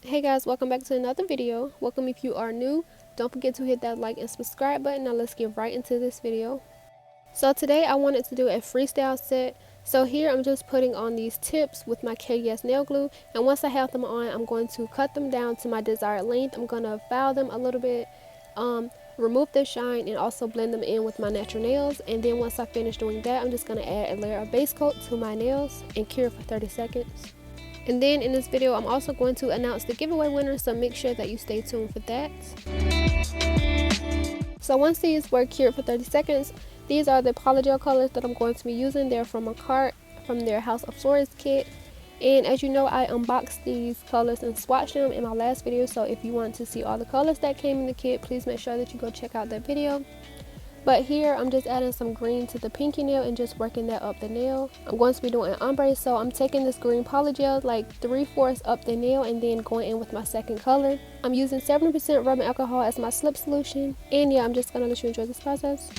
Hey guys, welcome back to another video. Welcome if you are new. Don't forget to hit that like and subscribe button. Now let's get right into this video. So today I wanted to do a freestyle set. So here I'm just putting on these tips with my KDS nail glue, and once I have them on, I'm going to cut them down to my desired length. I'm going to file them a little bit, remove the shine, and also blend them in with my natural nails. And then once I finish doing that, I'm just going to add a layer of base coat to my nails and cure for 30 seconds. And then in this video, I'm also going to announce the giveaway winner, so make sure that you stay tuned for that. So once these were cured for 30 seconds, these are the polygel colors that I'm going to be using. They're from Makartt, from their House of Florist kit. And as you know, I unboxed these colors and swatched them in my last video. So if you want to see all the colors that came in the kit, please make sure that you go check out that video. But here I'm just adding some green to the pinky nail and just working that up the nail. I'm going to be doing an ombre, so I'm taking this green polygel like 3/4 up the nail and then going in with my second color. I'm using 70% rubbing alcohol as my slip solution. And yeah, I'm just gonna let you enjoy this process.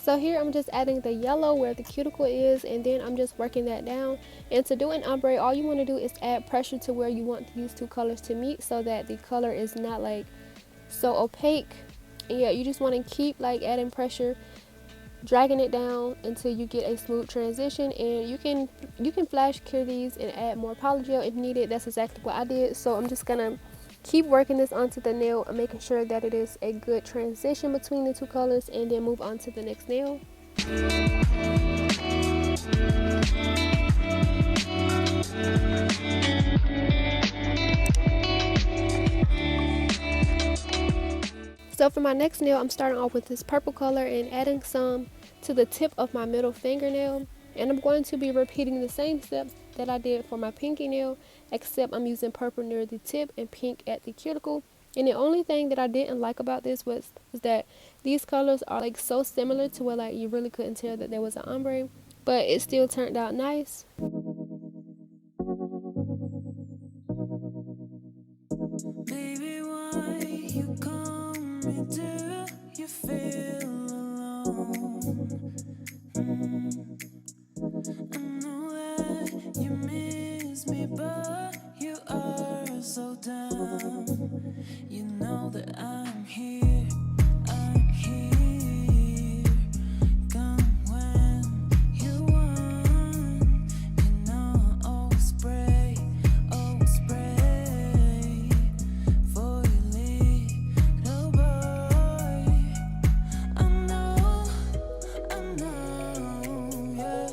So here I'm just adding the yellow where the cuticle is, and then I'm just working that down. And to do an ombre, all you want to do is add pressure to where you want these two colors to meet, so that the color is not like so opaque. And yeah, you just want to keep like adding pressure, dragging it down until you get a smooth transition. And you can flash cure these and add more polygel if needed. That's exactly what I did. So I'm just gonna keep working this onto the nail and making sure that it is a good transition between the two colors, and then move on to the next nail. So for my next nail, I'm starting off with this purple color and adding some to the tip of my middle fingernail. And I'm going to be repeating the same steps that I did for my pinky nail, except I'm using purple near the tip and pink at the cuticle. And the only thing that I didn't like about this was that these colors are like so similar to where like you really couldn't tell that there was an ombre, but it still turned out nice. Baby, why you call me? Do you feel alone? I know that you miss me, but you are so dumb. You know that I'm here, I'm here. Come when you want. You know I'll always pray for your little boy. I know, yeah.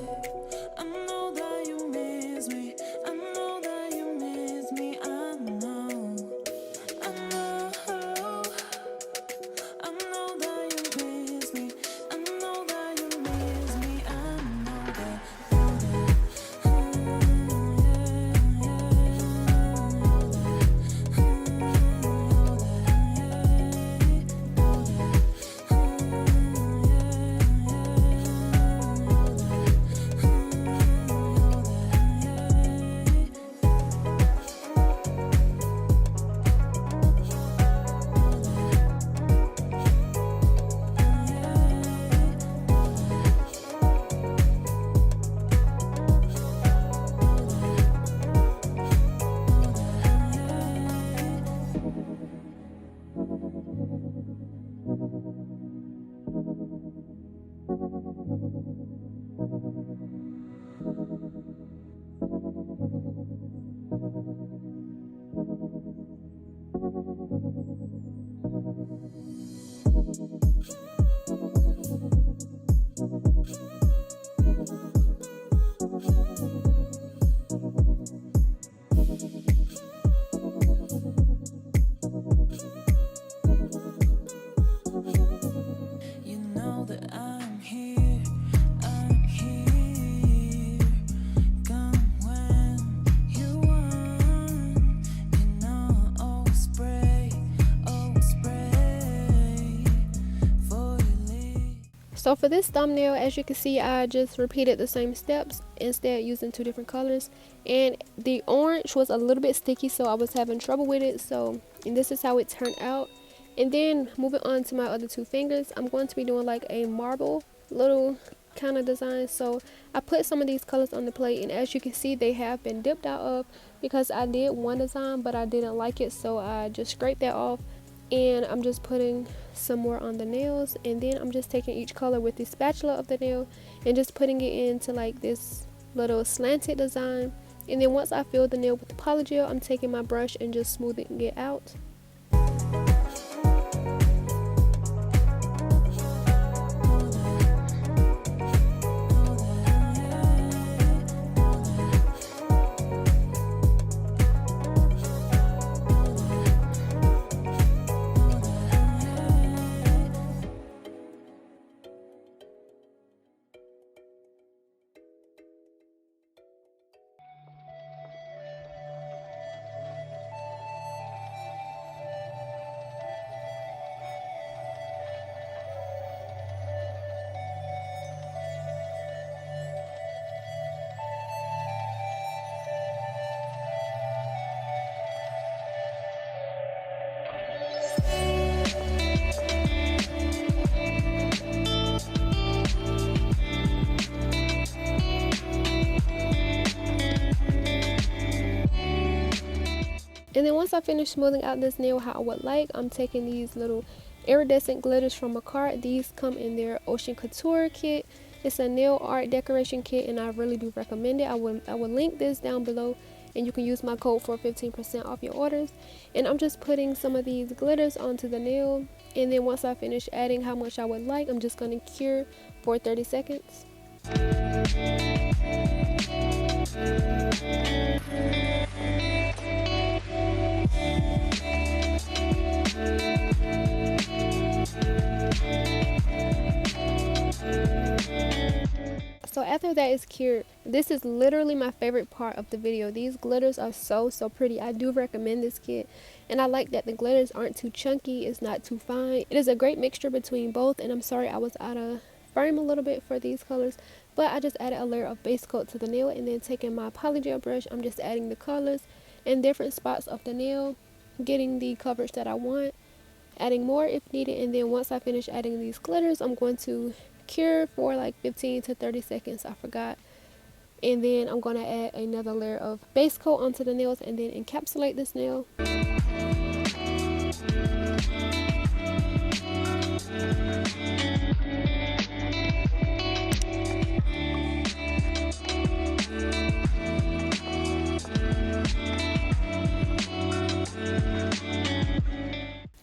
I know that you miss me. I know that you miss me. I know that you miss me. I know that you miss me. I know that. You know that I'm here, I'm here. Come when you want. You know I'll always pray for you. So for this thumbnail, as you can see, I just repeated the same steps, instead using two different colors. And the orange was a little bit sticky, so I was having trouble with it. And this is how it turned out. And then moving on to my other 2 fingers, I'm going to be doing like a marble little kind of design. So I put some of these colors on the plate, and as you can see, they have been dipped out of because I did one design but I didn't like it, so I just scraped that off. And I'm just putting some more on the nails, and then I'm just taking each color with the spatula of the nail and just putting it into like this little slanted design. And then once I fill the nail with the polygel, I'm taking my brush and just smoothing it out. And then once I finish smoothing out this nail how I would like, I'm taking these little iridescent glitters from Makartt. These come in their Ocean Couture kit. It's a nail art decoration kit, and I really do recommend it. I will link this down below, and you can use my code for 15% off your orders. And I'm just putting some of these glitters onto the nail, and then once I finish adding how much I would like, I'm just going to cure for 30 seconds. So after that is cured, this is literally my favorite part of the video. These glitters are so pretty. I do recommend this kit, and I like that the glitters aren't too chunky, it's not too fine. It is a great mixture between both, and I'm sorry I was out of frame a little bit for these colors, but I just added a layer of base coat to the nail, and then taking my polygel brush, I'm just adding the colors in different spots of the nail, getting the coverage that I want, adding more if needed. And then once I finish adding these glitters, I'm going to cure for like 15 to 30 seconds, I forgot. And then I'm going to add another layer of base coat onto the nails and then encapsulate this nail.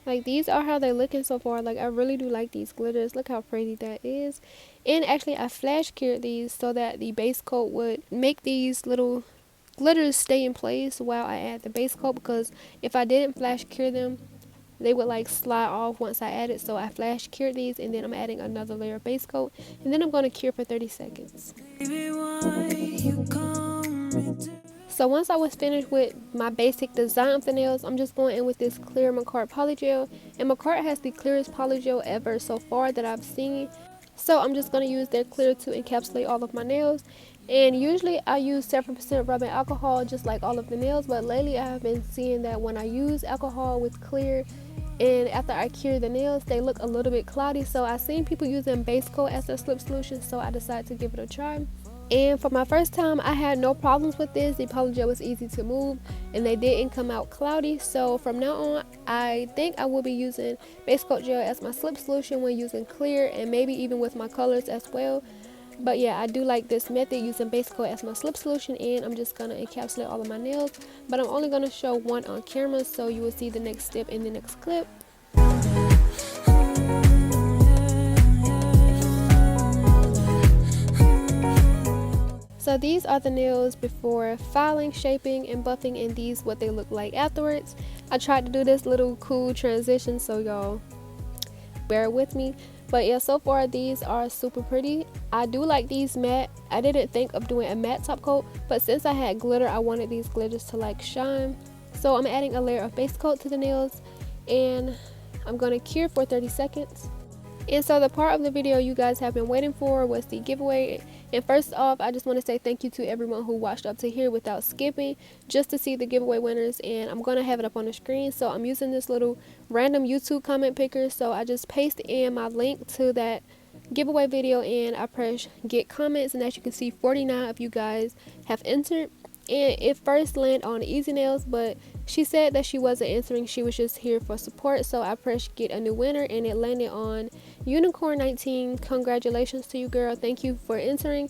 Like, these are how they're looking so far. Like, I really do like these glitters. Look how pretty that is. And actually I flash cured these so that the base coat would make these little glitters stay in place while I add the base coat, because if I didn't flash cure them, they would like slide off once I add it. So I flash cured these, and then I'm adding another layer of base coat, and then I'm going to cure for 30 seconds. So once I was finished with my basic design of the nails, I'm just going in with this clear Makartt Polygel. And Makartt has the clearest polygel ever so far that I've seen. So I'm just going to use their clear to encapsulate all of my nails. And usually I use 7% rubbing alcohol just like all of the nails. But lately I have been seeing that when I use alcohol with clear and after I cure the nails, they look a little bit cloudy. So I've seen people using base coat as their slip solution, so I decided to give it a try. And for my first time, I had no problems with this. The polygel was easy to move and they didn't come out cloudy. So from now on, I think I will be using base coat gel as my slip solution when using clear, and maybe even with my colors as well. But yeah, I do like this method, using base coat as my slip solution, and I'm just gonna encapsulate all of my nails. But I'm only gonna show one on camera, so you will see the next step in the next clip. So these are the nails before filing, shaping, and buffing, and these what they look like afterwards. I tried to do this little cool transition, so y'all bear with me. But yeah, so far these are super pretty. I do like these matte. I didn't think of doing a matte top coat, but since I had glitter, I wanted these glitters to like shine. So I'm adding a layer of base coat to the nails, and I'm gonna cure for 30 seconds. And so the part of the video you guys have been waiting for was the giveaway. And first off, I just want to say thank you to everyone who watched up to here without skipping, just to see the giveaway winners. And I'm going to have it up on the screen. So I'm using this little random YouTube comment picker. So I just paste in my link to that giveaway video and I press get comments, and as you can see, 49 of you guys have entered. And it first landed on Easy Nails, but she said that she wasn't answering, she was just here for support. So I pressed get a new winner and it landed on Unicorn 19. Congratulations to you, girl. Thank you for entering.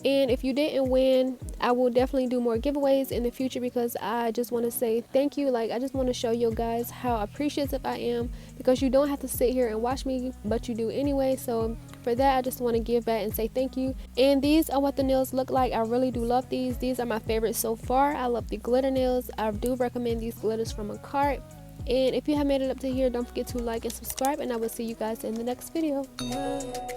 And if you didn't win, I will definitely do more giveaways in the future, because I just want to say thank you. Like, I just want to show you guys how appreciative I am, because you don't have to sit here and watch me, but you do anyway. So for that, I just want to give back and say thank you. And these are what the nails look like. I really do love these. These are my favorites so far. I love the glitter nails. I do recommend these glitters from Makartt. And if you have made it up to here, don't forget to like and subscribe, and I will see you guys in the next video. Bye.